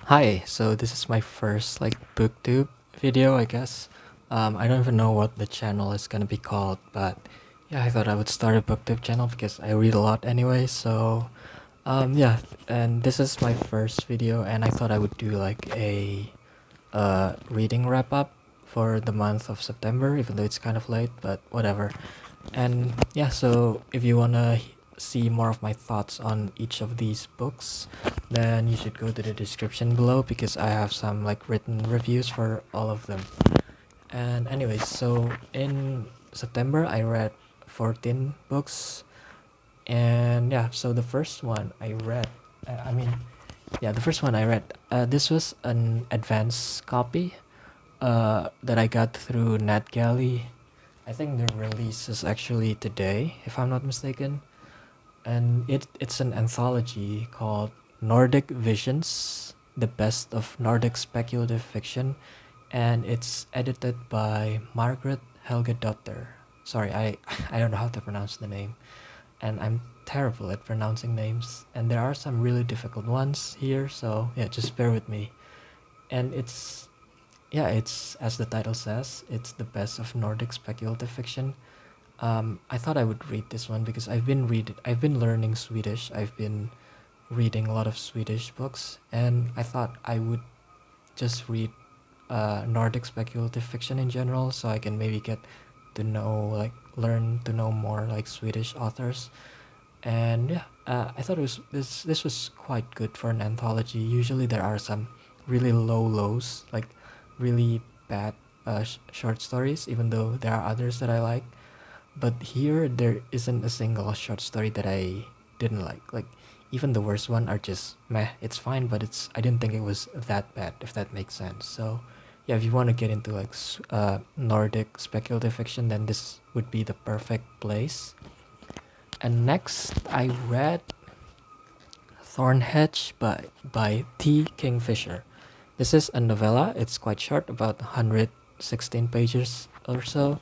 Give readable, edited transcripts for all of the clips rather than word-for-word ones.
Hi, so this is my first like booktube video, I guess. I don't even know what the channel is gonna be called, but yeah, I thought I would start a booktube channel because I read a lot anyway. So yeah, and this is my first video, and I thought I would do like a reading wrap up for the month of September, even though it's kind of late, but whatever. And yeah, so if you wanna see more of my thoughts on each of these books, then you should go to the description below because I have some like written reviews for all of them. And anyways, so in September I read 14 books, and yeah, so the first one I read, I mean, yeah, the first one I read, this was an advance copy that I got through NetGalley. I think the release is actually today, if I'm not mistaken. And it's an anthology called Nordic Visions, the best of Nordic speculative fiction, and it's edited by Margaret Helgadottir. Sorry, I don't know how to pronounce the name, and I'm terrible at pronouncing names, and there are some really difficult ones here, so yeah, just bear with me. And it's as the title says, it's the best of Nordic speculative fiction. I thought I would read this one because I've been learning Swedish. I've been reading a lot of Swedish books, and I thought I would just read Nordic speculative fiction in general, so I can maybe get to know learn to know more like Swedish authors. And yeah, I thought this was quite good for an anthology. Usually there are some really low lows, like really bad short stories, even though there are others that I like. But here there isn't a single short story that I didn't like. Like even the worst one are just meh. It's fine, but I didn't think it was that bad, if that makes sense. So yeah, if you want to get into like Nordic speculative fiction, then this would be the perfect place. And next, I read Thornhedge by T. Kingfisher. This is a novella. It's quite short, about 116 pages or so.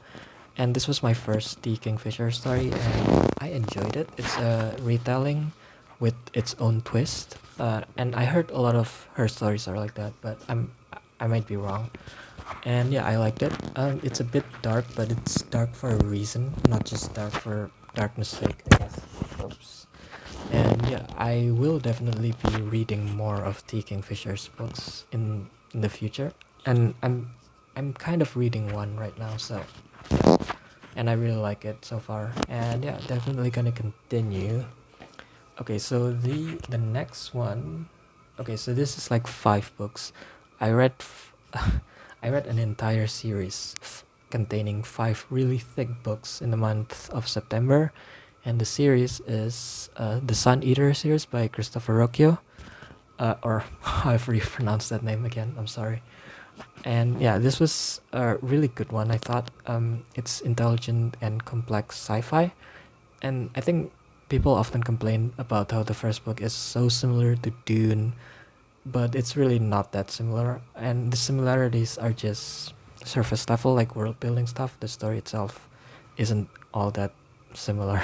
And this was my first T. Kingfisher story, and I enjoyed it. It's a retelling with its own twist. And I heard a lot of her stories are like that, but I might be wrong. And yeah, I liked it. It's a bit dark, but it's dark for a reason, not just dark for darkness sake, I guess. Oops. And yeah, I will definitely be reading more of T. Kingfisher's books in the future. And I'm kind of reading one right now, so yeah. And I really like it so far. And yeah, definitely gonna continue. Okay, so the next one. Okay, so this is like 5 books. I read I read an entire series containing 5 really thick books in the month of September, and the series is the Sun Eater series by Christopher Rocchio, or however you pronounce that name again. I'm sorry. And yeah, this was a really good one. I thought it's intelligent and complex sci-fi, and I think people often complain about how the first book is so similar to Dune, but it's really not that similar, and the similarities are just surface level, like world building stuff. The story itself isn't all that similar.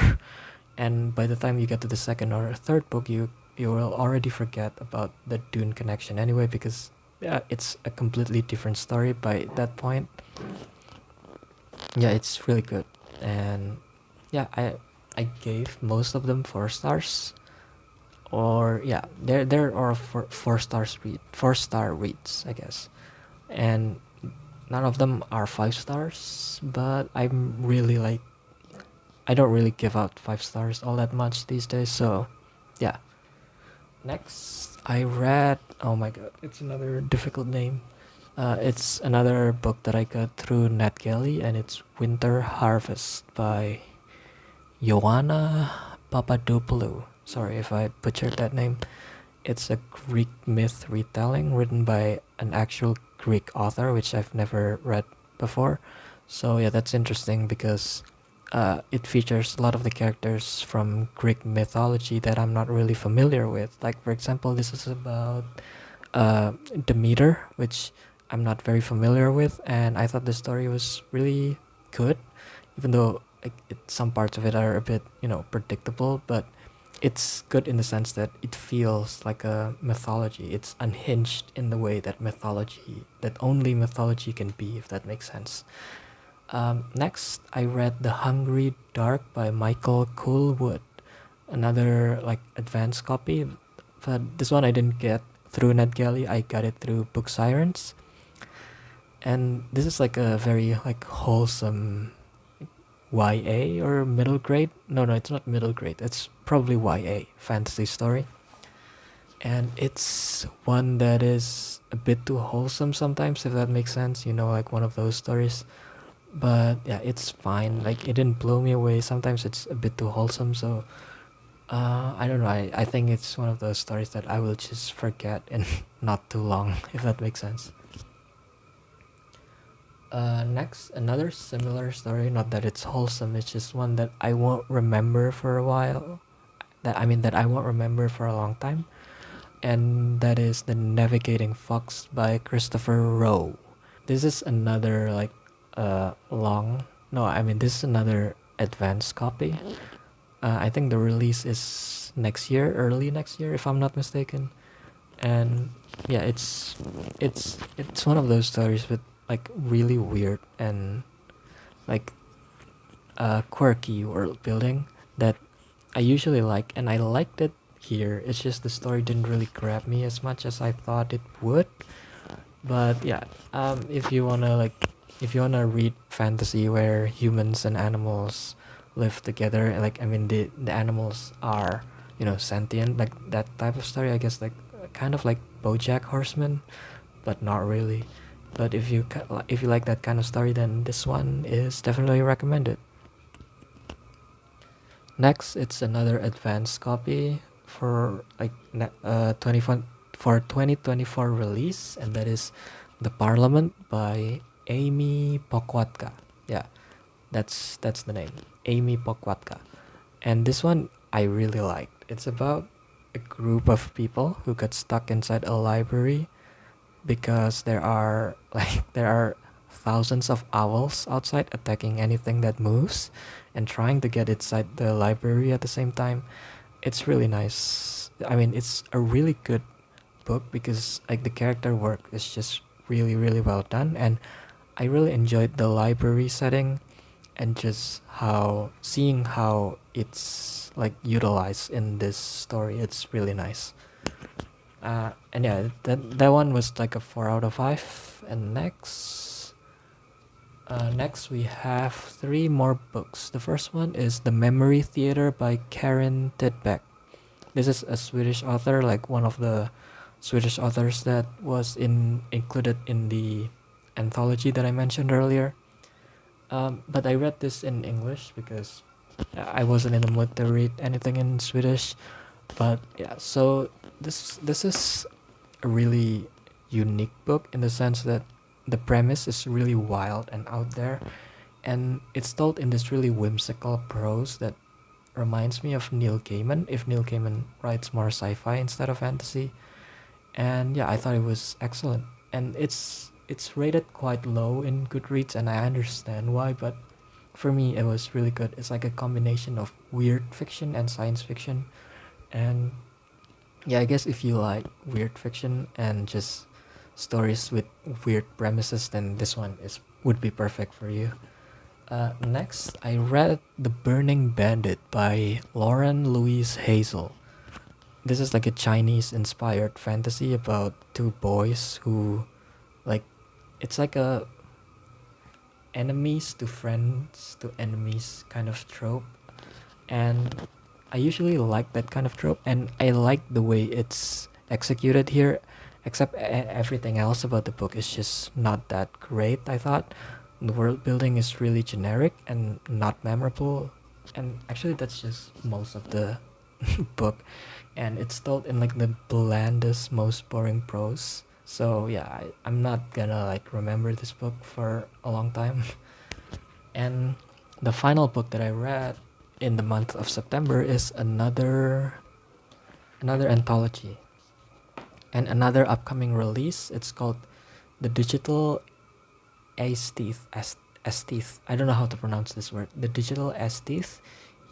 And by the time you get to the second or third book, you will already forget about the Dune connection anyway, because yeah, it's a completely different story by that point. Yeah, it's really good. And yeah, I gave most of them 4 stars, or yeah, there are 4 star reads, I guess. And none of them are 5 stars, but I don't really give out 5 stars all that much these days. So yeah. Next, I read, oh my god, it's another difficult name. It's another book that I got through NetGalley, and it's Winter Harvest by Ioana Papadopoulou. Sorry if I butchered that name. It's a Greek myth retelling written by an actual Greek author, which I've never read before. So yeah, that's interesting because it features a lot of the characters from Greek mythology that I'm not really familiar with. Like, for example, this is about Demeter, which I'm not very familiar with, and I thought the story was really good, even though like some parts of it are a bit, predictable. But it's good in the sense that it feels like a mythology. It's unhinged in the way that only mythology can be, if that makes sense. Next, I read The Hungry Dark by Michael Coolwood, another like advanced copy, but this one I didn't get through NetGalley. I got it through Book Sirens, and this is like a very like wholesome YA or middle grade. No, it's not middle grade. It's probably YA fantasy story, and it's one that is a bit too wholesome sometimes, if that makes sense. Like one of those stories. But yeah, it's fine. Like it didn't blow me away. Sometimes it's a bit too wholesome, so I don't know. I think it's one of those stories that I will just forget in not too long, if that makes sense. Next, another similar story. Not that it's wholesome. It's just one that I won't remember for a while. That I won't remember for a long time, and that is The Navigating Fox by Christopher Rowe. This is another like long. No, this is another advanced copy. I think the release is early next year, if I'm not mistaken. And yeah, it's one of those stories with like really weird and like quirky world building that I usually like, and I liked it here. It's just the story didn't really grab me as much as I thought it would. But yeah, if you wanna read fantasy where humans and animals live together, the animals are sentient, like that type of story, I guess, like kind of like BoJack Horseman, but not really. But if you like that kind of story, then this one is definitely recommended. Next, it's another advanced copy for 2024 release, and that is The Parliament by Amy Patka. Yeah, that's the name, Amy Patka. And this one I really liked. It's about a group of people who got stuck inside a library because there are thousands of owls outside attacking anything that moves and trying to get inside the library at the same time. It's really nice. It's a really good book because like the character work is just really really well done, and I really enjoyed the library setting and just seeing how it's like utilized in this story. It's really nice. And yeah, that one was like a 4 out of 5. And next we have 3 more books. The first one is The Memory Theater by Karin Tidbeck. This is a Swedish author, like one of the Swedish authors that was included in the anthology that I mentioned earlier. But I read this in English because I wasn't in the mood to read anything in Swedish. But yeah, so this is a really unique book in the sense that the premise is really wild and out there, and it's told in this really whimsical prose that reminds me of Neil Gaiman, if Neil Gaiman writes more sci-fi instead of fantasy. And yeah, I thought it was excellent, and it's rated quite low in Goodreads, and I understand why, but for me it was really good. It's like a combination of weird fiction and science fiction, and yeah, I guess if you like weird fiction and just stories with weird premises, then this one would be perfect for you. Next, I read The Burning Bandit by Lauren Louise Hazel. This is like a Chinese-inspired fantasy about 2 boys who, like, it's like a enemies to friends to enemies kind of trope, and I usually like that kind of trope, and I like the way it's executed here, except everything else about the book is just not that great. I thought the world building is really generic and not memorable, and actually that's just most of the book, and it's told in like the blandest, most boring prose. So yeah, I'm not gonna like remember this book for a long time. And the final book that I read in the month of September is another anthology and another upcoming release. It's called The Digital Aesthete. I don't know how to pronounce this word. The Digital Aesthete,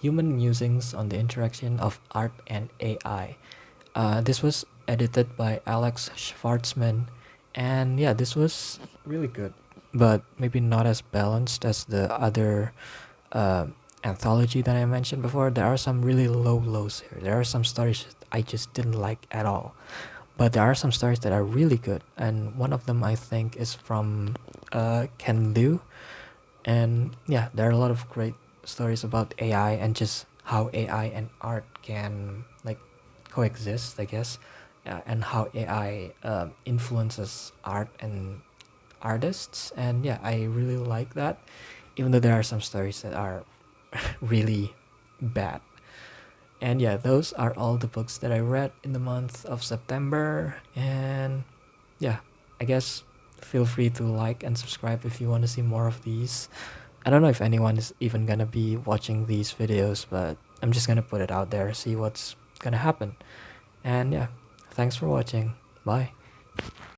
Human Musings on the Interaction of Art and AI. This was edited by Alex Schwartzman, and yeah, this was really good, but maybe not as balanced as the other uh, anthology that I mentioned before. There are some really low lows here. There are some stories I just didn't like at all, but there are some stories that are really good, and one of them I think is from Ken Liu, and yeah, there are a lot of great stories about AI and just how AI and art can like coexist, I guess, and how AI influences art and artists. And yeah, I really like that, even though there are some stories that are really bad. And yeah, those are all the books that I read in the month of September. And yeah, I guess feel free to like and subscribe if you want to see more of these. I don't know if anyone is even gonna be watching these videos, but I'm just gonna put it out there, see what's gonna happen. And yeah, thanks for watching. Bye.